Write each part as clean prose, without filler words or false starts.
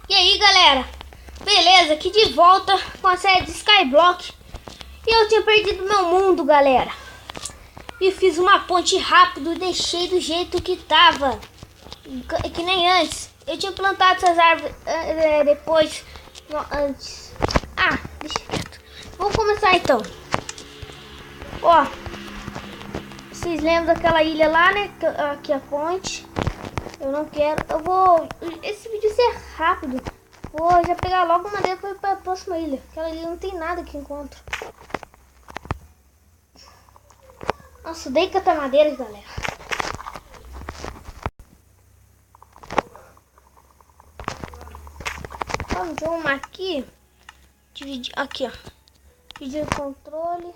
E aí galera, beleza? Aqui de volta com a série de Skyblock. E eu tinha perdido meu mundo, galera, e fiz uma ponte rápido e deixei do jeito que tava, que nem antes. Eu tinha plantado essas árvores depois, antes. Deixa quieto. Vamos começar então. Ó, vocês lembram daquela ilha lá, né? Aqui a ponte. Eu não quero. Esse vídeo ser rápido. Vou já pegar logo madeira para ir para a próxima ilha. Aquela ilha não tem nada que encontro. Nossa, odeio catar madeira, galera. Vamos aqui. Dividir aqui, ó. Dividir o controle.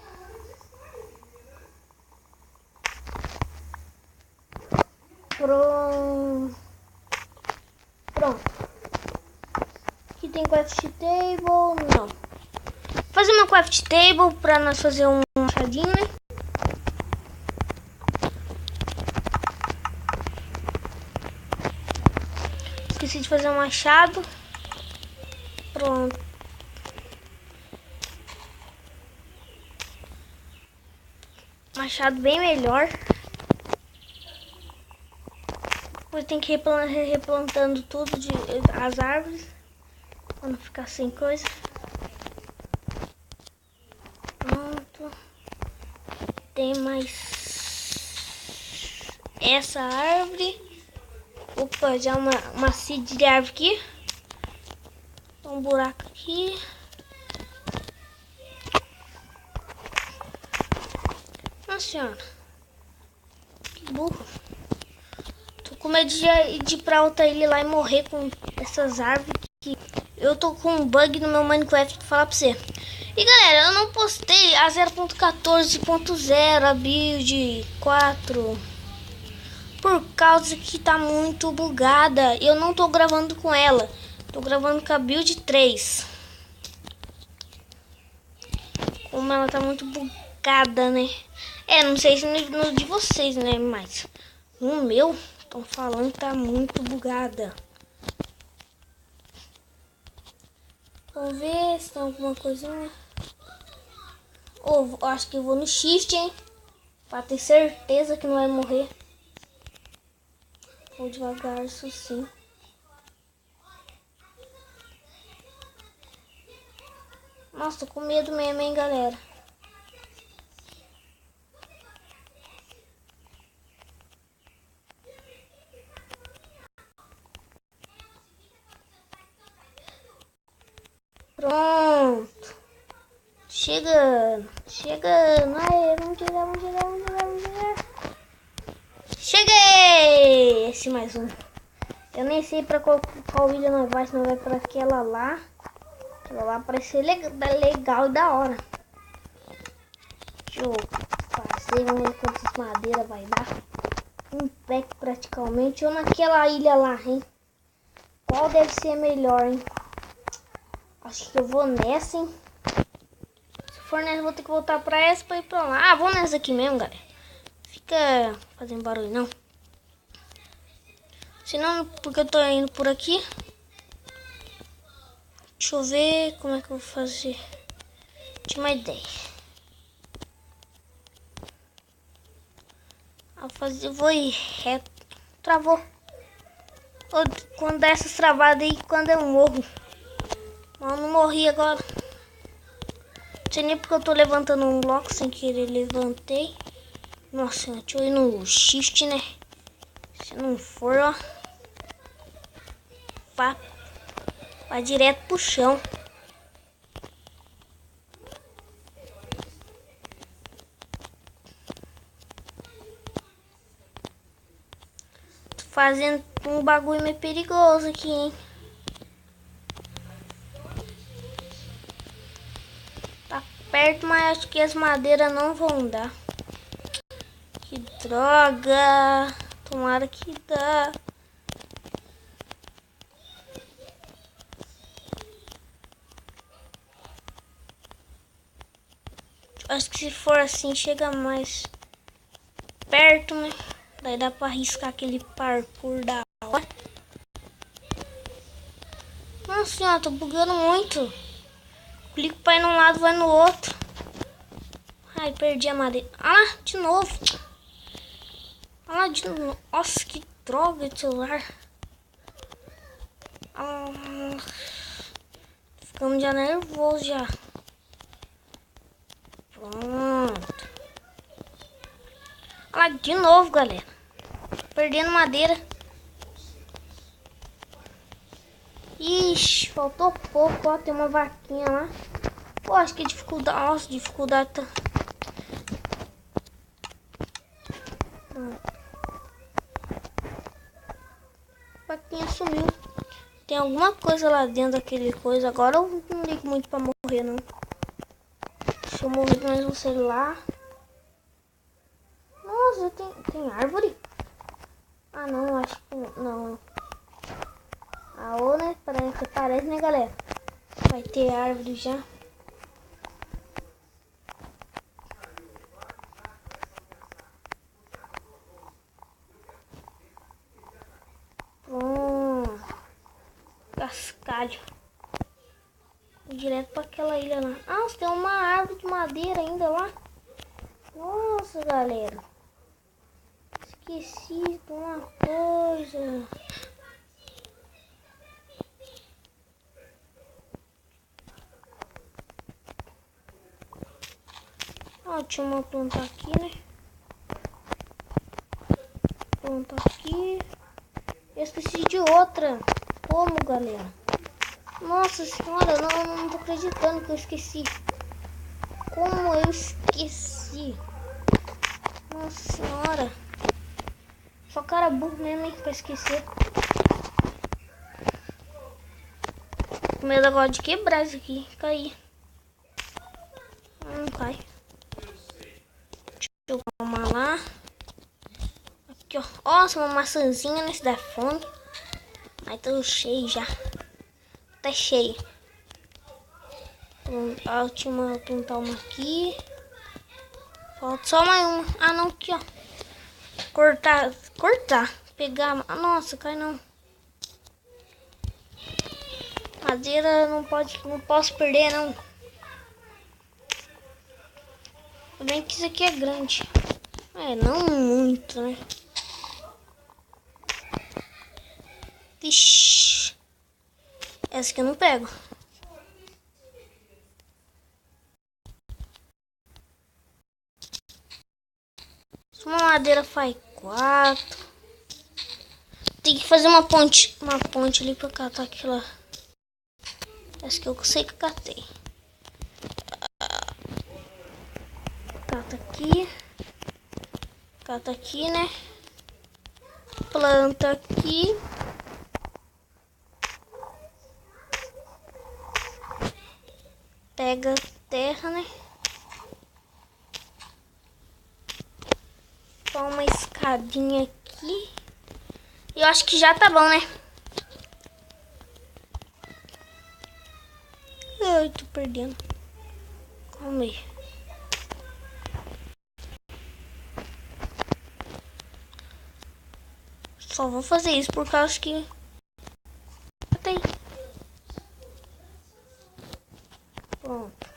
Pronto. Aqui tem craft table. Não. Vou fazer uma craft table para nós fazer um machadinho, né? Esqueci de fazer um machado. Pronto. Machado bem melhor. Depois tem que ir replantando tudo as árvores para não ficar sem coisa. Pronto. Tem mais essa árvore. Opa, já uma seed de árvore aqui. Um buraco aqui. Nossa senhora. Que burro. Tô com medo de ir pra outra ilha lá e morrer com essas árvores aqui. Eu tô com um bug no meu Minecraft pra falar pra você. E galera, eu não postei a 0.14.0, a build 4. Por causa que tá muito bugada. Eu não tô gravando com ela. Tô gravando com a build 3. Como ela tá muito bugada, né? Não sei se no de vocês, né? Mas no meu, estão falando que tá muito bugada. Vamos ver se tem alguma coisinha. Acho que eu vou no shift, hein? Pra ter certeza que não vai morrer. Vou devagar, isso sim. Nossa, tô com medo mesmo, hein, galera. Pronto. Chegando. Aê, vamos chegar. Cheguei! Esse mais um. Eu nem sei pra qual ilha nós vai, se nós vai pra aquela lá. Aquela lá parece ser legal e da hora. Deixa eu fazer, vamos ver quantas madeiras vai dar. Um pack praticamente. Ou naquela ilha lá, hein? Qual deve ser melhor, hein? Acho que eu vou nessa, hein? Se for nessa, eu vou ter que voltar pra essa pra ir pra lá. Vou nessa aqui mesmo, galera. Fica fazendo barulho, não. Senão, porque eu tô indo por aqui. Deixa eu ver como é que eu vou fazer. Tinha uma ideia. Eu vou ir reto. Travou. Quando dá essas travadas aí, quando eu morro. Mas eu não morri agora. Não sei nem porque eu tô levantando um bloco sem querer. Levantei. Nossa, deixa eu ir no shift, né? Se não for, ó. Vai direto pro chão. Tô fazendo um bagulho meio perigoso aqui, hein? Tá perto, mas acho que as madeiras não vão dar. Que droga! Tomara que dá. Acho que se for assim, chega mais perto, né? Daí dá pra arriscar aquele parkour da hora. Nossa senhora, tô bugando muito. Clico pra ir num lado, vai no outro. Ai, perdi a madeira. Ah, de novo. Ah, de novo. Nossa, que droga de celular. Ah, tô ficando já nervoso já. Pronto. Ah, de novo, galera. Perdendo madeira. Ixi, faltou pouco, ó. Tem uma vaquinha lá. Pô, acho que a dificuldade... Nossa, dificuldade tá... A vaquinha sumiu. Tem alguma coisa lá dentro daquele coisa. Agora eu não ligo muito pra morrer, não. Deixa eu morrer mais um celular. Nossa, tem árvore? Ah, não, acho que não. Ah, ou, né? Parece, né, galera? Vai ter árvore já. Cascalho. Direto para aquela ilha lá. Ah, tem uma árvore de madeira ainda lá. Nossa, galera. Esqueci de uma coisa. Ah, tinha uma planta aqui, né? Planta aqui. Eu esqueci de outra. Como, galera? Nossa senhora, não tô acreditando que eu esqueci. Como eu esqueci? Nossa senhora. Só cara burro mesmo, hein, pra esquecer. Com medo agora de quebrar isso aqui. Cair. Não cai. Deixa eu arrumar lá. Aqui, ó. Nossa, uma maçãzinha nesse da fome. Aí tô cheio já. Tá cheio. Eu tinha uma plantar uma aqui. Falta só mais uma. Ah, não, aqui, ó. Cortar. Pegar. Ah, nossa, cai não. Madeira não posso perder, não. Tudo bem que isso aqui é grande. É, não muito, né? Ixi. Essa aqui eu não pego. Uma madeira faz 4. Tem que fazer uma ponte ali pra catar aquela. Essa que eu sei que catei. Cata aqui, né? Planta aqui. Pega terra, né? Põe uma escadinha aqui. E eu acho que já tá bom, né? Ai, tô perdendo. Calma aí. Só vou fazer isso por causa que... Tem. Pronto.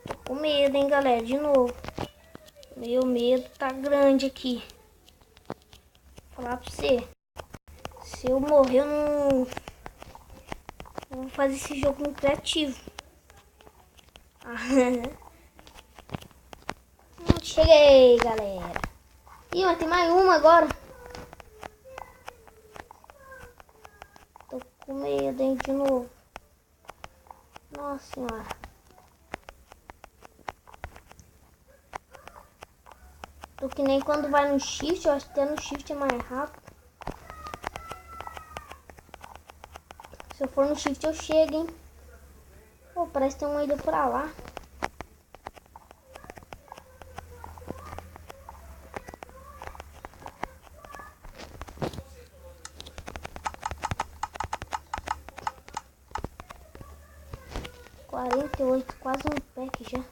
Tô com medo, hein, galera? De novo. Meu medo tá grande aqui. Vou falar pra você. Se eu morrer, eu não vou fazer esse jogo no criativo. Cheguei, galera. Ih, mas tem mais uma agora. Tô com medo, hein, de novo. Nossa senhora. Tô que nem quando vai no shift. Eu acho que até no shift é mais rápido. Se eu for no shift eu chego, hein. Pô, parece que tem uma ilha pra lá. Quase um pack já.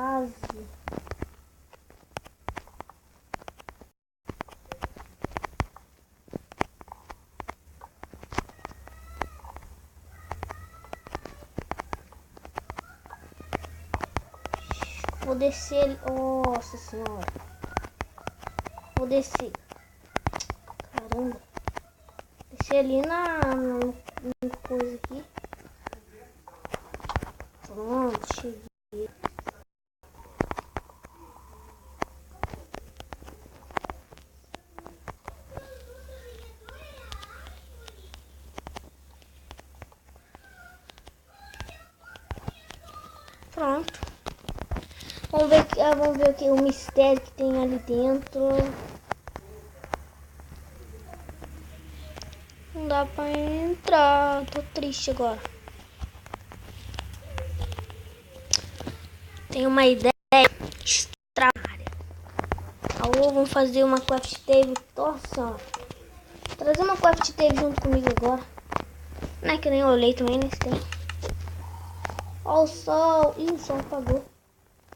base. Vou descer. Nossa senhora. Vou descer. Caramba. Descer ali na coisa aqui. Pronto, cheguei. Pronto. Vamos ver o mistério que tem ali dentro. Não dá pra entrar. Tô triste agora. Tenho uma ideia extraordinária. Vamos fazer uma craft table. Nossa, trazer uma craft table junto comigo agora. Não é que nem eu olhei também nesse tempo. Ó o sol. Ih, o sol apagou.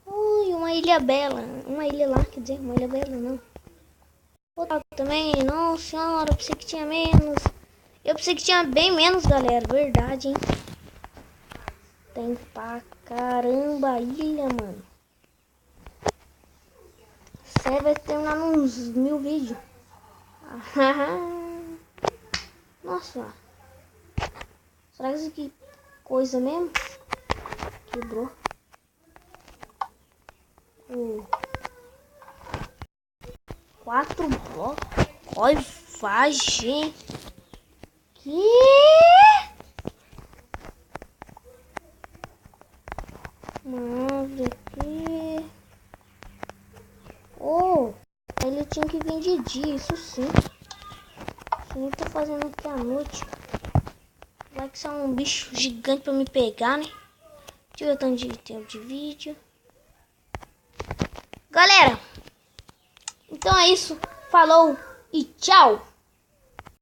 Ui, uma ilha bela. Uma ilha lá, quer dizer, uma ilha bela não. Outra também. Não, senhora, eu pensei que tinha menos. Eu pensei que tinha bem menos, galera. Verdade, hein. Tem pra caramba a ilha, mano. Você vai terminar uns 1000 vídeos. Nossa. Será que isso aqui coisa mesmo? Quebrou. 4 blocos. Olha, vagem. Que? Mano, aqui. Oh, ele tinha que vir de dia, isso sim. Isso nem tá fazendo aqui à noite. Vai que só um bicho gigante pra me pegar, né? Deixa eu ver o tanto de tempo de vídeo. Galera, então é isso. Falou e tchau.